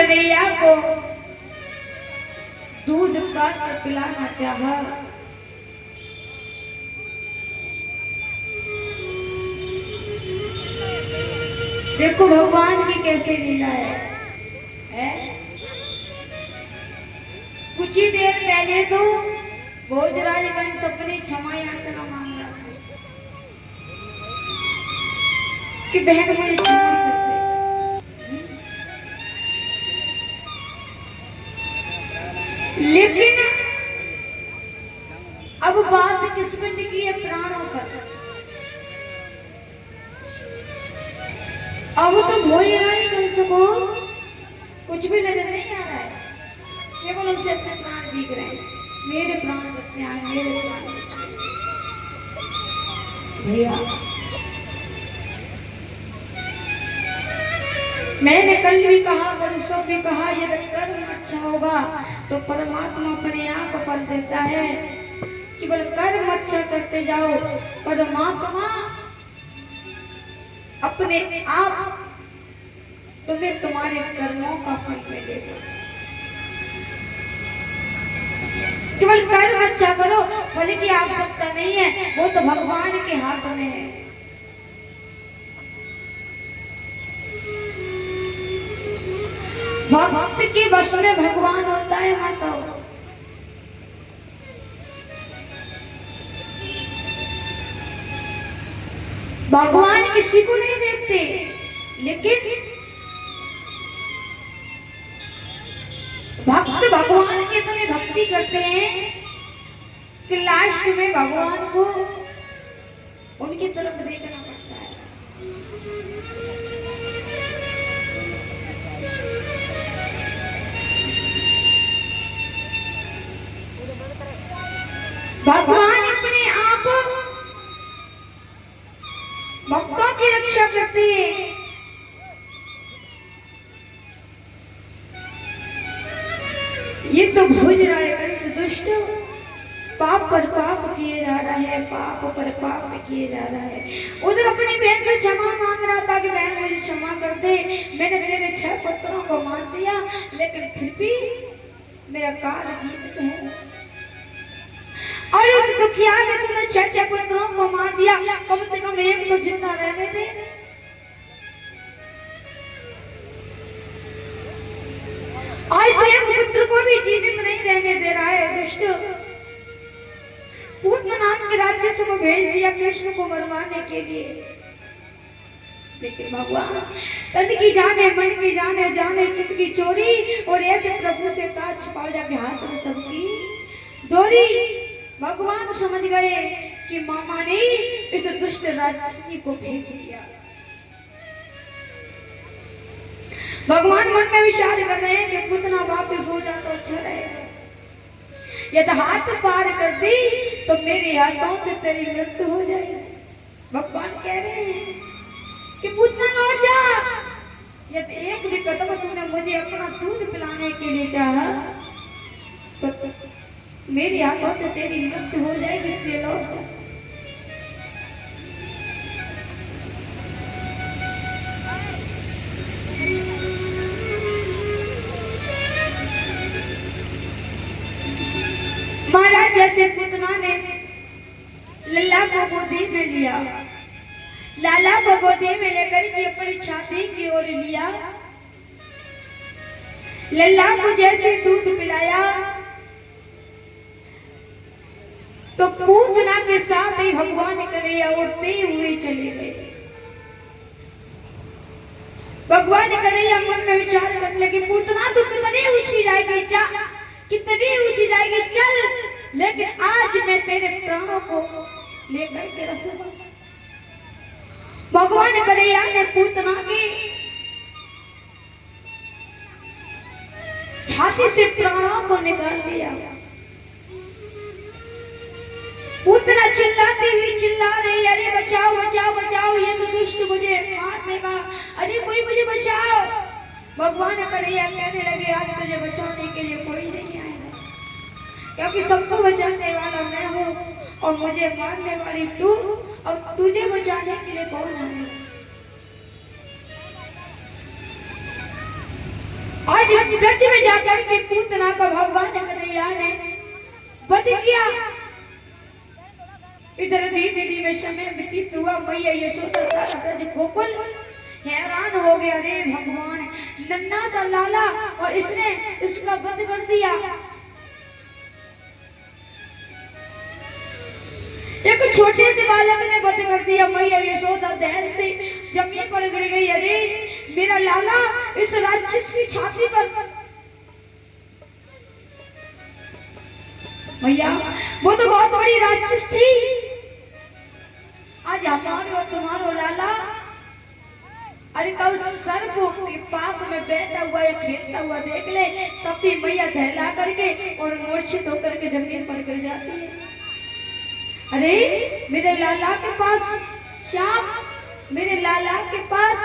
कन्हैया को दूध का पिलाना चाहा। देखो भगवान की कैसे लीला है? कुछ ही देर पहले तो भोजराजगंज अपनी क्षमा याचना मांग रहा था कि बहन मुझे क्षमा कर दे, लेकिन अब बात किस्मत की है प्राणों पर। अब तो भोजराजगंज को कुछ भी नजर नहीं आ रहा है, केवल उसे अपने प्राण दिख रहे हैं। मेरे प्राण बच्चे आए, मेरे प्राण बच्चे। भैया मैंने कल भी कहा, परसों भी कहा, यदि कर्म अच्छा होगा तो परमात्मा अपने आप फल देता है। केवल कर्म अच्छा करते जाओ, परमात्मा अपने आप तुम्हें तुम्हारे कर्मों का फल मिलेगा। केवल कर्म अच्छा करो, फल की आवश्यकता नहीं है, वो तो भगवान के हाथ में है। भक्त के बस में भगवान होता है माता। भगवान किसी को नहीं देखते, लेकिन भक्त भगवान की इतनी भक्ति करते हैं कि लास्ट में भगवान को उनकी तरफ देखना पड़ता है। भगवान अपने आप भक्तों की रक्षा करते हैं। ये तो भोजराजगंज दुष्ट पाप पर पाप किए जा रहा है, पाप पर पाप किए जा रहा है। उधर अपनी बहन से क्षमा मांग रहा था कि बहन मुझे क्षमा कर दे, मैंने तेरे 6 पुत्रों को मार दिया, लेकिन फिर भी मेरा काल जीवित है। और उस दुखिया ने तूने 6 पुत्रों को मार दिया, कम से कम एक तो जिंदा रहने दे। आज तो एक पुत्र को भी जीवित नहीं रहने दे रहा है दुष्ट। पूतना नाम के राक्षस को भेज दिया कृष्ण को मरवाने के लिए, लेकिन भगवान तन की जाने मन की जाने, जाने चित्त की चोरी, और ऐसे प्रभु से काज छिपा जाके हाथ में सबकी डोरी। भगवान समझ गए कि मामा ने इस दुष्ट राक्षस जी को भेज दिया। भगवान मन में विचार कर रहे हैं कि पुतना वापस हो जाता तो अच्छा रहेगा। यदि हाथ पार कर दी तो मेरे हाथों से तेरी मृत्यु हो जाएगी। भगवान कह रहे हैं कि पुतना लौट जा। यदि एक भी कदम तूने मुझे अपना दूध पिलाने के लिए चाहा तो मेरे हाथों से तेरी मृत्यु हो जाएगी, इसलिए लौट जा। महाराज जैसे पुतना ने लल्ला को गोदी में लिया, लाला को गोदी में लेकर के अपनी छाती की ओर लिया, लल्ला को जैसे दूध पिलाया तो पूतना के साथ ही भगवान कन्हैया उड़ते हुए चले गए। भगवान कन्हैया मन में विचार करने लगे, पूतना तू कितनी ऊंची जाएगी, कितनी ऊंची जाएगी, चल, लेकिन आज मैं तेरे प्राणों को लेकर के रखूंगा। भगवान कन्हैया ने पूतना की छाती से प्राणों को निकाल लिया। पूतना चिल्लाती हुई चिल्ला रही, अरे बचाओ बचाओ बचाओ, ये तो दुष्ट मुझे मार देगा, अरे कोई मुझे बचाओ। भगवान कन्हैया कहने लगे, आज तुझे बचाने के लिए कोई नहीं आएगा, क्योंकि सबको बचाने वाला मैं हूँ और मुझे मारने वाली तू, और तुझे बचाने के लिए कौन आएगा। आज ब्रज में जाकर के पूतना का भगवान कन्हैया ने वध किया। इधर धीमे धीमे समय व्यतीत हुआ। मैया यशोदा सारा ब्रज गोकुल हैरान हो गया। अरे भगवान, नन्ना सा लाला और इसने इसका वध कर दिया। एक छोटे से बालक ने वध कर दिया। मैया यशोदा ध्यान से जमीन पर गिर गई। अरे मेरा लाला इस राक्षस की छाती पर। मैया वो तो बहुत बड़ी राक्षस थी। आज हमारे और तुम्हारो लाला अरे कब सर्प के पास में बैठा हुआ या खेलता हुआ देख ले, तब भी मैया दहला करके और मूर्छित होकर के जमीन पर गिर जाती है। अरे मेरे लाला के पास श्याम, मेरे लाला के पास